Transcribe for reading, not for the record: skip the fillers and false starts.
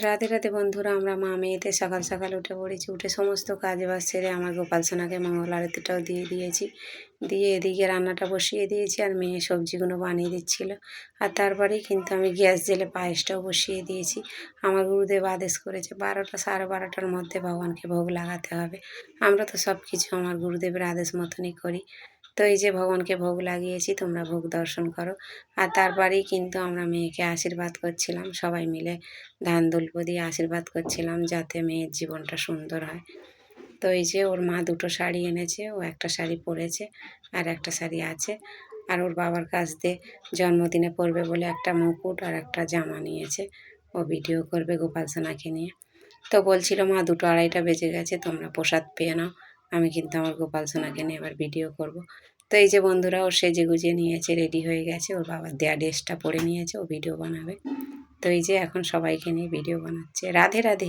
রাধে রাধে বন্ধুরা, আমরা মা মেয়েতে সকাল সকাল উঠে পড়েছি। উঠে সমস্ত কাজ বাজ সেরে আমার গোপাল সোনাকে মঙ্গল আরতিটাও দিয়ে দিয়েছি। দিয়ে এদিকে রান্নাটা বসিয়ে দিয়েছি, আর মেয়ে সবজিগুলো বানিয়ে দিচ্ছিল। আর তারপরেই কিন্তু আমি গ্যাস জেলে পায়েসটাও বসিয়ে দিয়েছি। আমার গুরুদেব আদেশ করেছে 12টা 12:30টার মধ্যে ভগবানকে ভোগ লাগাতে হবে। আমরা তো সব কিছু আমার গুরুদেবের আদেশ মতনই করি। তো এই যে ভগবানকে ভোগ লাগিয়েছি, তোমরা ভোগ দর্শন করো। আর তারপরেই কিন্তু আমরা মেয়েকে আশীর্বাদ করছিলাম, সবাই মিলে ধান দুল্প দিয়ে আশীর্বাদ করছিলাম যাতে মেয়ের জীবনটা সুন্দর হয়। তো এই যে ওর মা দুটো শাড়ি এনেছে, ও একটা শাড়ি পরেছে আর একটা শাড়ি আছে। আর ওর বাবার কাছ দিয়ে জন্মদিনে পরবে বলে একটা মুকুট আর একটা জামা নিয়েছে। ও ভিডিও করবে গোপাল সোনাকে নিয়ে। তো বলছিল, মা 2:30 বেজে গেছে, তোমরা প্রসাদ পেয়ে নাও, আমি কিন্তু আমার গোপাল সোনাকে নিয়ে এবার ভিডিও করব। তো এই যে বন্ধুরা, ও সেজে গুজে নিয়েছে, রেডি হয়ে গেছে, ওর বাবার দেয়া ড্রেসটা পরে নিয়েছে, ও ভিডিও বানাবে। তো এই যে এখন সবাইকে নিয়ে ভিডিও বানাচ্ছে। রাধে রাধে।